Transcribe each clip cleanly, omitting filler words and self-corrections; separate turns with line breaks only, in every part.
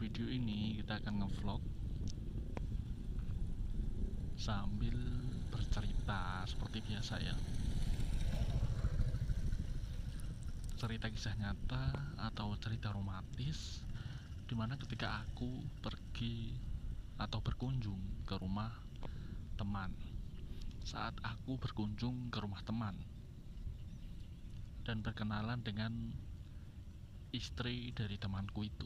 video ini kita akan ngevlog sambil bercerita seperti biasa ya. Cerita kisah nyata atau cerita romantis dimana ketika aku pergi atau berkunjung ke rumah teman. Saat aku berkunjung ke rumah teman dan berkenalan dengan istri dari temanku itu.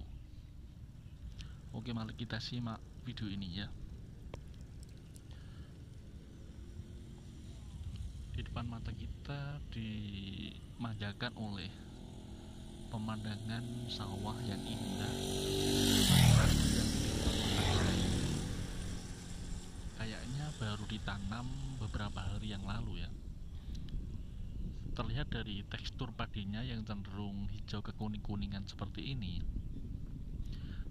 Oke, mari kita simak video ini ya. Di depan mata kita dimanjakan oleh pemandangan sawah yang indah, kayaknya baru ditanam beberapa hari yang lalu ya. Terlihat dari tekstur padinya yang cenderung hijau kekuning-kuningan seperti ini.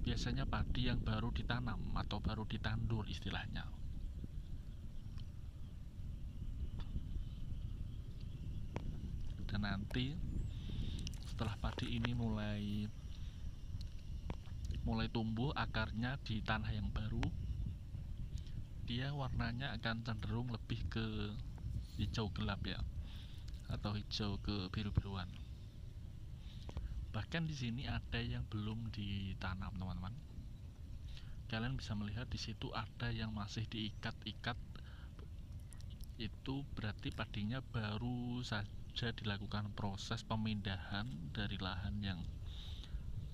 Biasanya padi yang baru ditanam atau baru ditandur istilahnya. Dan nanti setelah padi ini mulai tumbuh akarnya di tanah yang baru, dia warnanya akan cenderung lebih ke hijau gelap ya, atau hijau ke biru-biruan. Bahkan di sini ada yang belum ditanam, teman-teman. Kalian bisa melihat di situ ada yang masih diikat-ikat. Itu berarti padinya baru saja dilakukan proses pemindahan dari lahan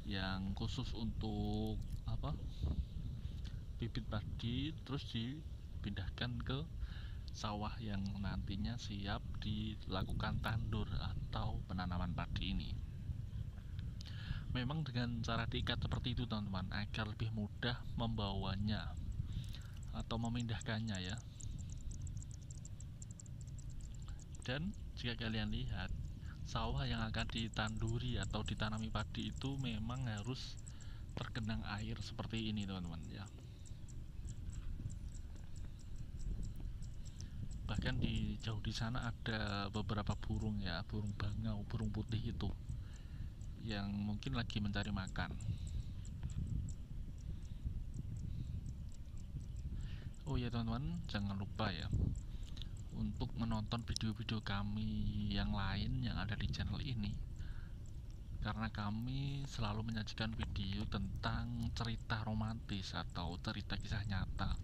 yang khusus untuk bibit padi, terus dipindahkan ke sawah yang nantinya siap dilakukan tandur atau penanaman padi ini. Memang dengan cara diikat seperti itu teman-teman, agar lebih mudah membawanya atau memindahkannya ya. Dan jika kalian lihat, sawah yang akan ditanduri atau ditanami padi itu memang harus tergenang air seperti ini teman-teman ya. Bahkan di jauh di sana ada beberapa burung ya, burung bangau, burung putih itu yang mungkin lagi mencari makan. Oh ya teman-teman, jangan lupa ya untuk menonton video-video kami yang lain yang ada di channel ini, karena kami selalu menyajikan video tentang cerita romantis atau cerita kisah nyata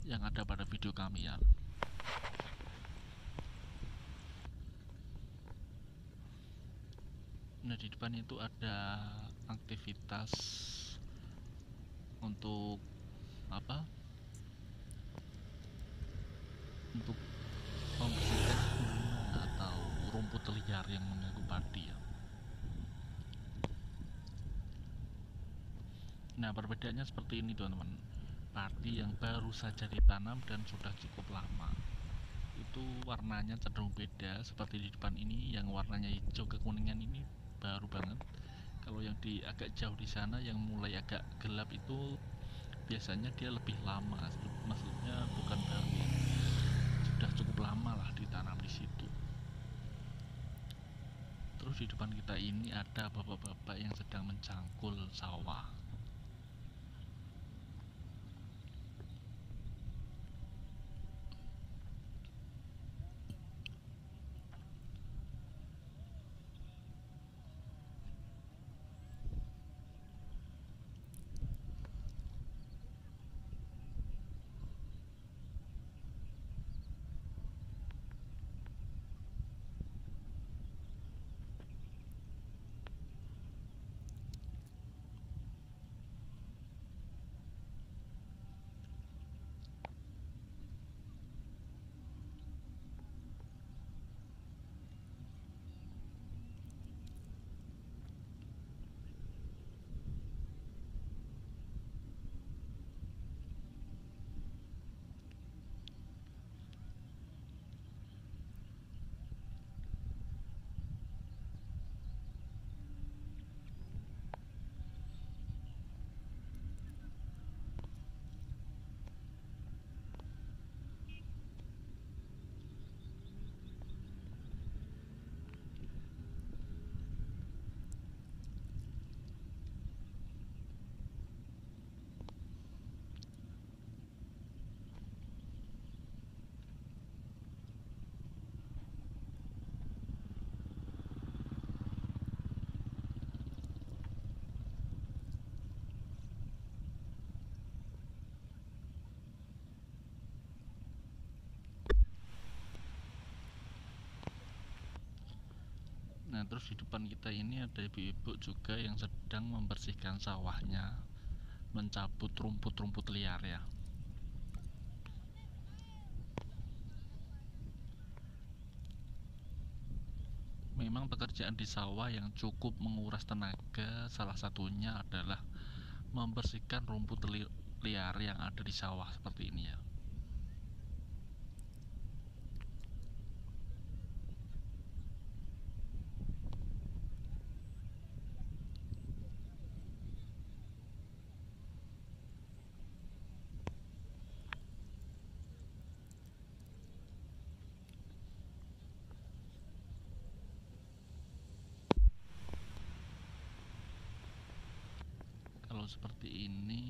yang ada pada video kami ya. Nah, di depan itu ada aktivitas untuk untuk membersihkan gulma atau rumput liar yang mengganggu padi ya. Nah, perbedaannya seperti ini teman-teman. Padi yang baru saja ditanam dan sudah cukup lama itu warnanya cenderung beda. Seperti di depan ini yang warnanya hijau kekuningan ini baru banget. Kalau yang di agak jauh di sana yang mulai agak gelap itu biasanya dia lebih lama, maksudnya bukan baru ya, sudah cukup lama lah ditanam di situ. Terus di depan kita ini ada bapak-bapak yang sedang mencangkul sawah. Nah, terus di depan kita ini ada ibu-ibu juga yang sedang membersihkan sawahnya, mencabut rumput-rumput liar ya. Memang pekerjaan di sawah yang cukup menguras tenaga, salah satunya adalah membersihkan rumput liar yang ada di sawah seperti ini ya. Kalau seperti ini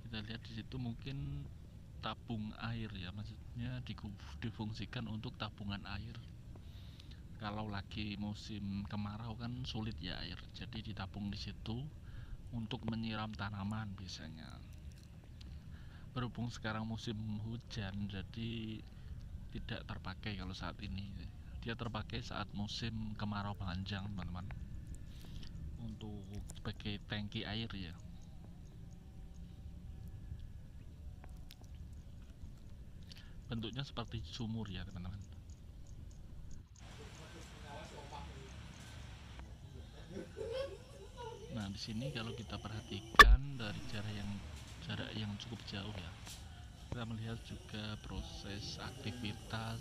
kita lihat di situ mungkin tabung air ya, maksudnya difungsikan untuk tabungan air. Kalau lagi musim kemarau kan sulit ya air, jadi ditabung di situ untuk menyiram tanaman biasanya. Berhubung sekarang musim hujan, jadi tidak terpakai kalau saat ini. Dia terpakai saat musim kemarau panjang, teman-teman, untuk sebagai tangki air ya. Bentuknya seperti sumur ya, teman-teman. Nah, di sini kalau kita perhatikan dari jarak yang cukup jauh ya, kita melihat juga proses aktivitas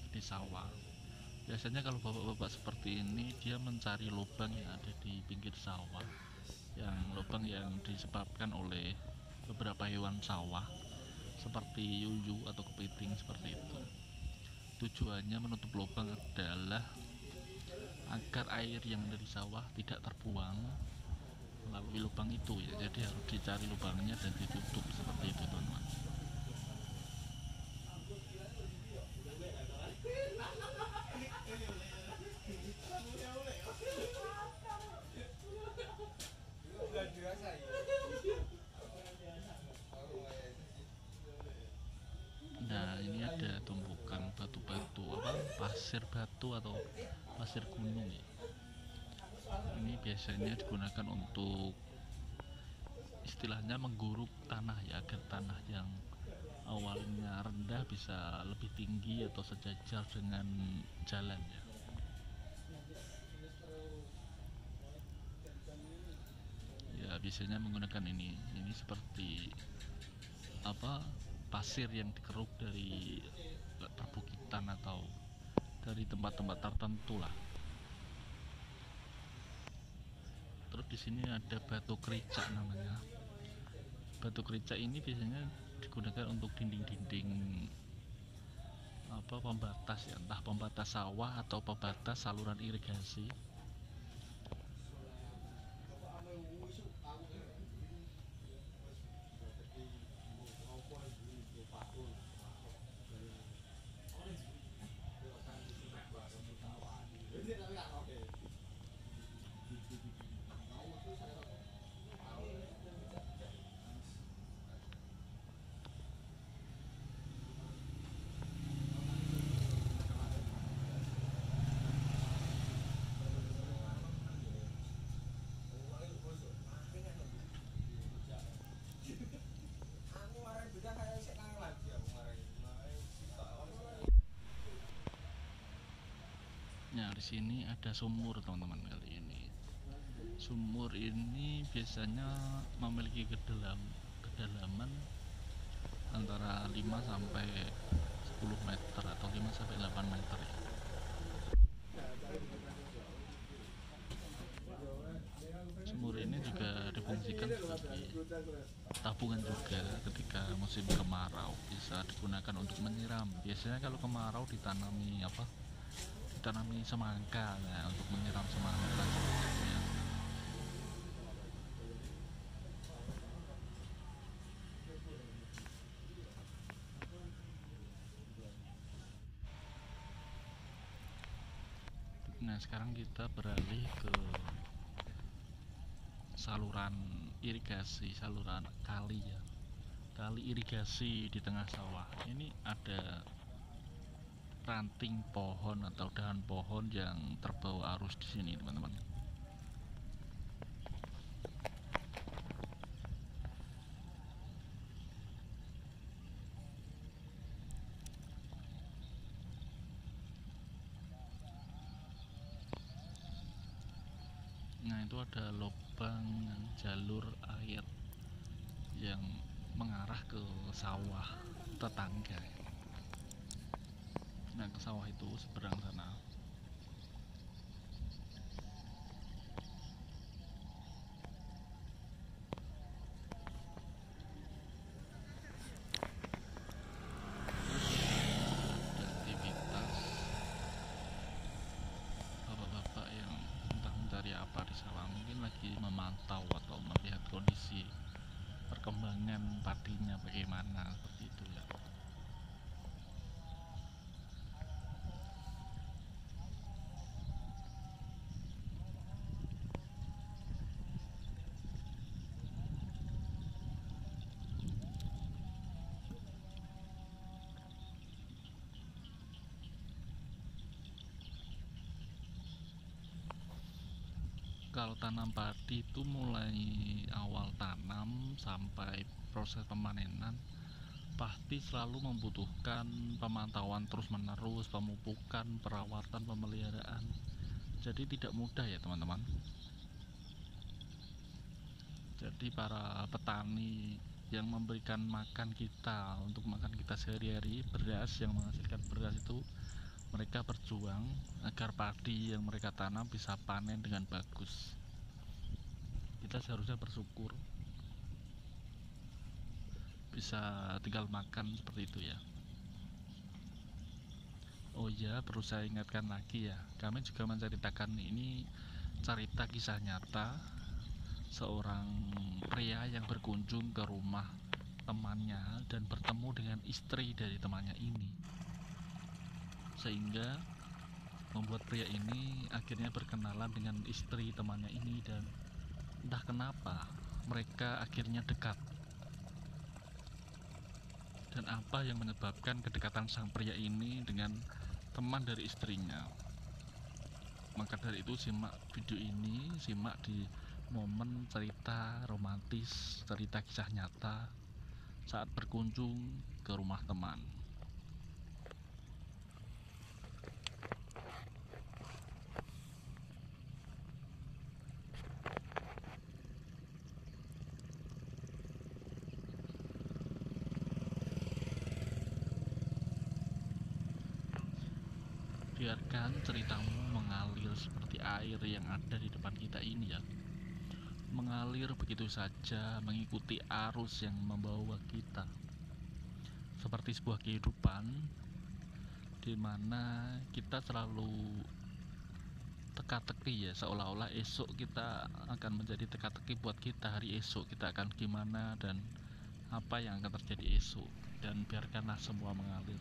di sawah. Biasanya kalau bapak-bapak seperti ini, dia mencari lubang yang ada di pinggir sawah, yang lubang yang disebabkan oleh beberapa hewan sawah seperti yuyu atau kepiting seperti itu. Tujuannya menutup lubang adalah agar air yang dari sawah tidak terbuang melalui lubang itu ya, jadi harus dicari lubangnya dan ditutup seperti itu, teman-teman. Nah, ini ada tumpukan batu-batu pasir batu atau pasir gunung ya. Ini biasanya digunakan untuk istilahnya mengguruk tanah ya, agar tanah yang awalnya rendah bisa lebih tinggi atau sejajar dengan jalan ya. Ya, biasanya menggunakan ini seperti pasir yang dikeruk dari perbukitan atau dari tempat-tempat tertentu lah. Terus di sini ada batu kericak namanya. Batu kericak ini biasanya digunakan untuk dinding-dinding pembatas ya, entah pembatas sawah atau pembatas saluran irigasi. Nah, di sini ada sumur, teman-teman. Kali ini sumur ini biasanya memiliki kedalaman antara 5 sampai 10 meter atau 5 sampai 8 meter ya. Sumur ini juga difungsikan sebagai tabungan juga ketika musim kemarau, bisa digunakan untuk menyiram. Biasanya kalau kemarau ditanami semangka, nah, untuk menyiram semangka ya. Nah, sekarang kita beralih ke saluran irigasi, saluran kali ya, kali irigasi di tengah sawah. Ini ada ranting pohon atau dahan pohon yang terbawa arus di sini, teman-teman. Nah, itu ada lubang jalur air yang mengarah ke sawah tetangga. Nah, ke sawah itu seberang sana. Ada aktivitas bapak-bapak yang entah mencari apa di sawah, mungkin lagi memantau atau melihat kondisi perkembangan padinya bagaimana, seperti itu ya. Kalau tanam padi itu mulai awal tanam sampai proses pemanenan pasti selalu membutuhkan pemantauan terus-menerus, pemupukan, perawatan, pemeliharaan. Jadi tidak mudah ya, teman-teman. Jadi para petani yang memberikan makan kita untuk makan kita sehari-hari, beras yang menghasilkan beras itu, mereka berjuang agar padi yang mereka tanam bisa panen dengan bagus. Kita seharusnya bersyukur bisa tinggal makan seperti itu ya. Oh iya, perlu saya ingatkan lagi ya, kami juga menceritakan ini cerita kisah nyata seorang pria yang berkunjung ke rumah temannya dan bertemu dengan istri dari temannya ini, sehingga membuat pria ini akhirnya berkenalan dengan istri temannya ini, dan entah kenapa mereka akhirnya dekat. Dan apa yang menyebabkan kedekatan sang pria ini dengan teman dari istrinya? Maka dari itu simak video ini, simak di momen cerita romantis, cerita kisah nyata saat berkunjung ke rumah teman. Biarkan ceritamu mengalir seperti air yang ada di depan kita ini ya. Mengalir begitu saja mengikuti arus yang membawa kita. Seperti sebuah kehidupan di mana kita selalu teka-teki ya, seolah-olah esok kita akan menjadi teka-teki buat kita, hari esok kita akan gimana dan apa yang akan terjadi esok, dan biarkanlah semua mengalir.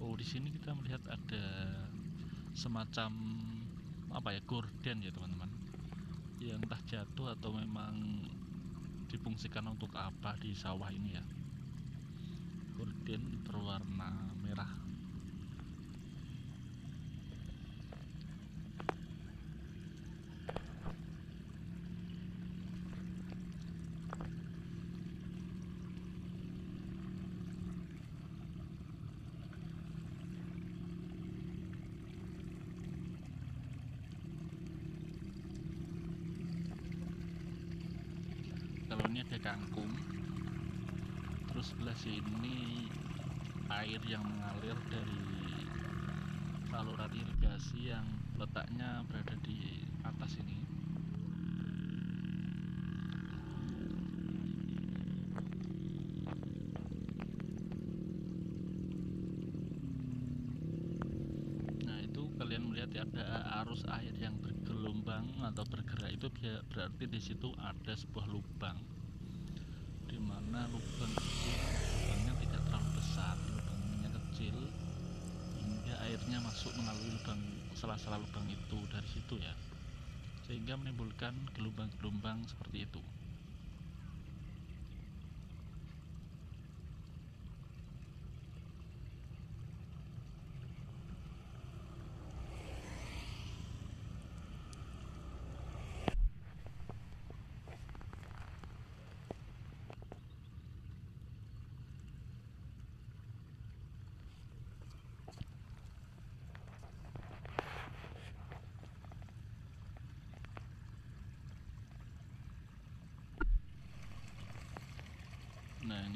Oh, di sini kita melihat ada semacam apa ya, gorden ya teman-teman, yang entah jatuh atau memang difungsikan untuk apa di sawah ini ya. Gorden berwarna merah. Kalau ini ada kangkung, terus sebelah sini air yang mengalir dari saluran irigasi yang letaknya berada di atas ini. Nah, itu kalian melihat ya, ada arus air yang bergelombang atau bergerak, itu berarti di situ ada sebuah lubang, di mana lubangnya tidak terlalu besar, lubangnya kecil, hingga airnya masuk melalui lubang, sela-sela lubang itu dari situ ya, sehingga menimbulkan gelombang-gelombang seperti itu. Nah,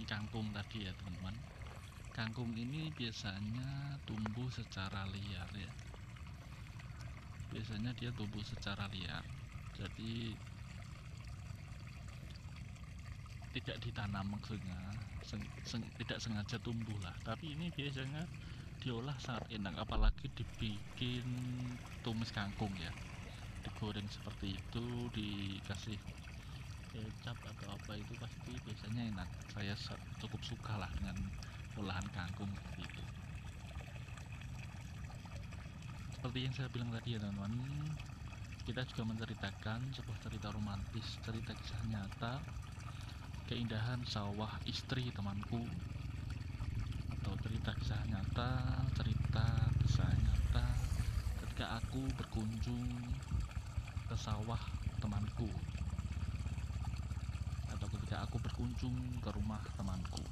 kangkung tadi ya teman-teman. Kangkung ini biasanya tumbuh secara liar ya. Biasanya dia tumbuh secara liar. Jadi tidak ditanam maksudnya, tidak sengaja tumbuh lah. Tapi ini biasanya diolah sangat enak, apalagi dibikin tumis kangkung ya. Digoreng seperti itu, dikasih kecap atau apa, itu pasti biasanya enak. Saya cukup suka lah dengan olahan kangkung seperti itu. Seperti yang saya bilang tadi ya teman-teman, kita juga menceritakan sebuah cerita romantis, cerita kisah nyata, keindahan sawah istri temanku, atau cerita kisah nyata ketika aku berkunjung ke sawah temanku, atau ketika aku berkunjung ke rumah temanku.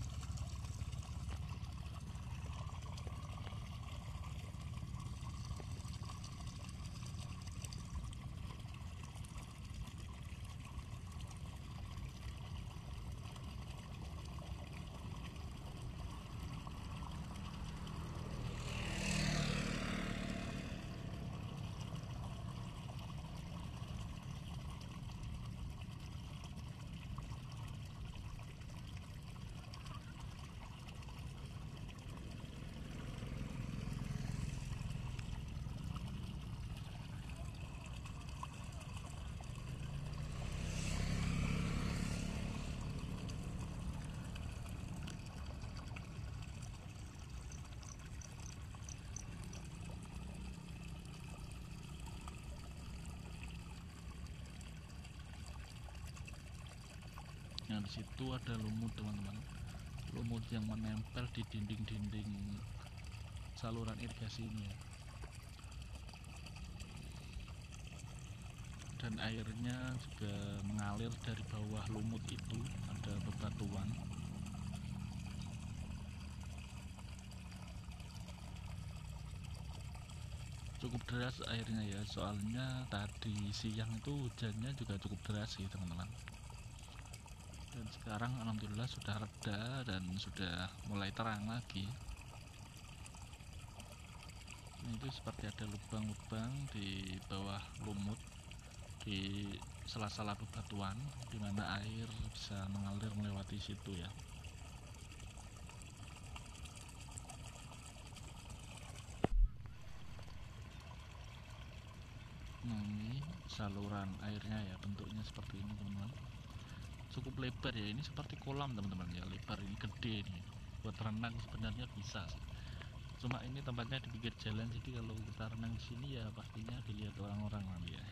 Nah, di situ ada lumut teman-teman, lumut yang menempel di dinding-dinding saluran irigasi ini ya. Dan airnya juga mengalir dari bawah lumut itu, ada bebatuan. Cukup deras airnya ya, soalnya tadi siang itu hujannya juga cukup deras sih teman-teman. Dan sekarang alhamdulillah sudah reda dan sudah mulai terang lagi. Nah, itu seperti ada lubang-lubang di bawah lumut, di sela-sela bebatuan, di mana air bisa mengalir melewati situ ya. Nah, ini saluran airnya ya, bentuknya seperti ini teman-teman. Cukup lebar ya, ini seperti kolam teman-teman ya, lebar, ini gede nih. Buat renang sebenarnya bisa sih. Cuma ini tempatnya di pinggir jalan, jadi kalau kita renang di sini ya pastinya dilihat orang-orang nanti ya.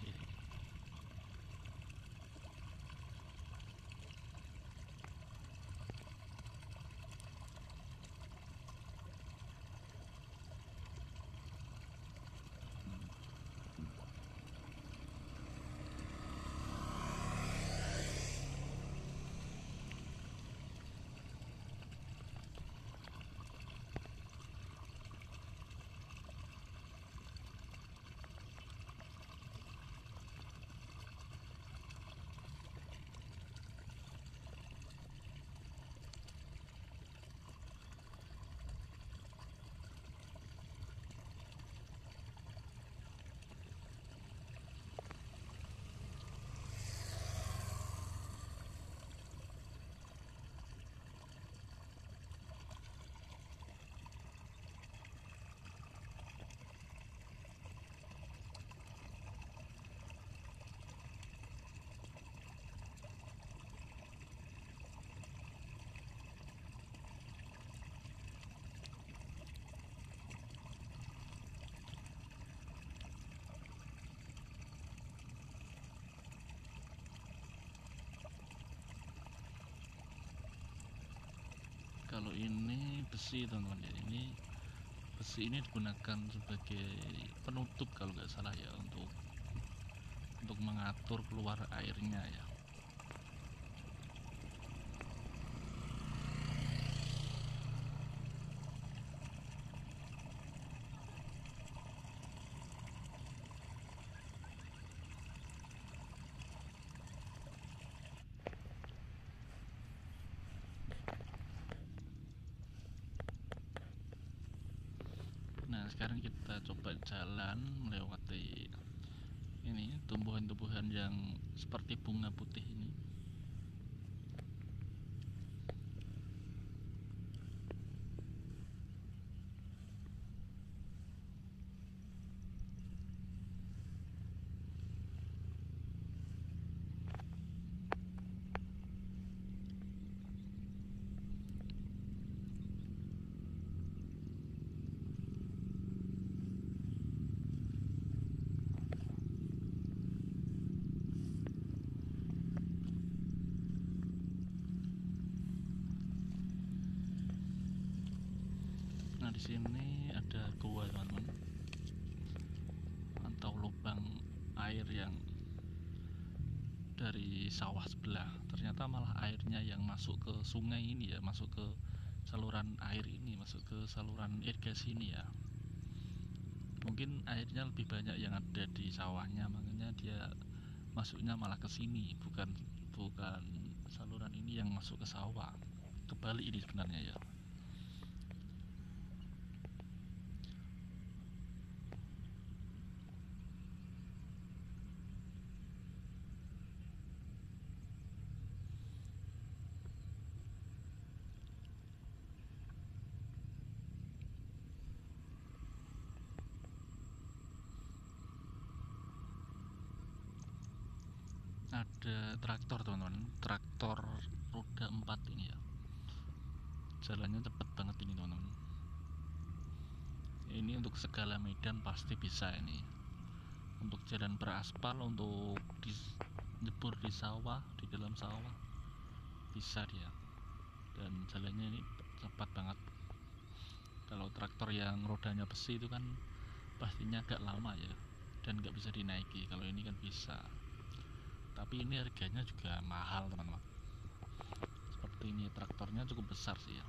Kalau ini besi teman-teman ya, ini besi ini digunakan sebagai penutup kalau nggak salah ya, untuk mengatur keluar airnya ya. sekarang kita coba jalan melewati ini tumbuhan-tumbuhan yang seperti bunga putih ini. Nah, di sini ada gua, teman-teman, atau lubang air yang dari sawah sebelah. Ternyata malah airnya yang masuk ke sungai ini ya, masuk ke saluran air ini, masuk ke saluran irigasi ini ya. Mungkin airnya lebih banyak yang ada di sawahnya, makanya dia masuknya malah ke sini, bukan bukan saluran ini yang masuk ke sawah. Kebalik ini sebenarnya ya. Ada traktor, teman-teman, traktor roda 4 ini ya. Jalannya cepet banget ini, teman-teman. Ini untuk segala medan pasti bisa ini. Untuk jalan beraspal, untuk nyebur di sawah, di dalam sawah bisa dia. Dan jalannya ini cepat banget. Kalau traktor yang rodanya besi itu kan pastinya agak lama ya, dan nggak bisa dinaiki. Kalau ini kan bisa. Tapi ini harganya juga mahal, teman-teman. Seperti ini, traktornya cukup besar sih ya.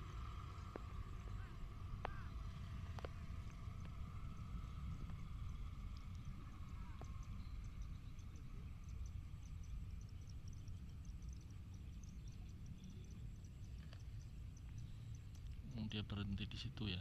Dia berhenti di situ ya.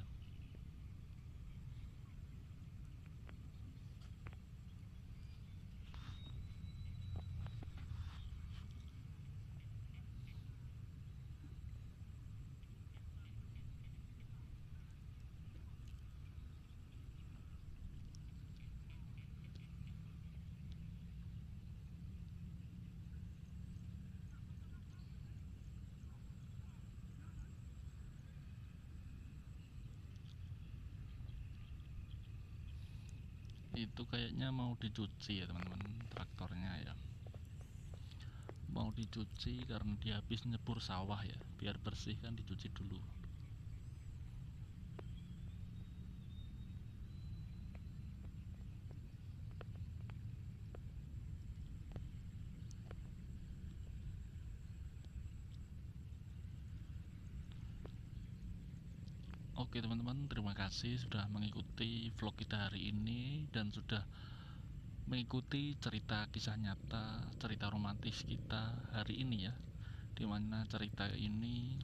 Itu kayaknya mau dicuci ya, teman-teman, traktornya ya. Mau dicuci karena dia habis nyebur sawah ya, biar bersih kan dicuci dulu. Oke, teman-teman, terima kasih sudah mengikuti vlog kita hari ini dan sudah mengikuti cerita kisah nyata, cerita romantis kita hari ini ya. Dimana cerita ini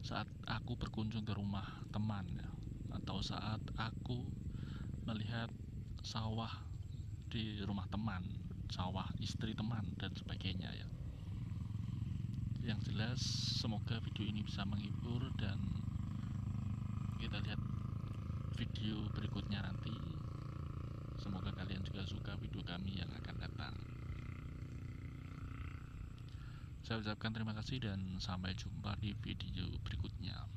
saat aku berkunjung ke rumah teman ya, atau saat aku melihat sawah di rumah teman, sawah istri teman dan sebagainya ya. Yang jelas semoga video ini bisa menghibur, dan kita lihat video berikutnya nanti. Semoga kalian juga suka video kami yang akan datang. Saya ucapkan terima kasih dan sampai jumpa di video berikutnya.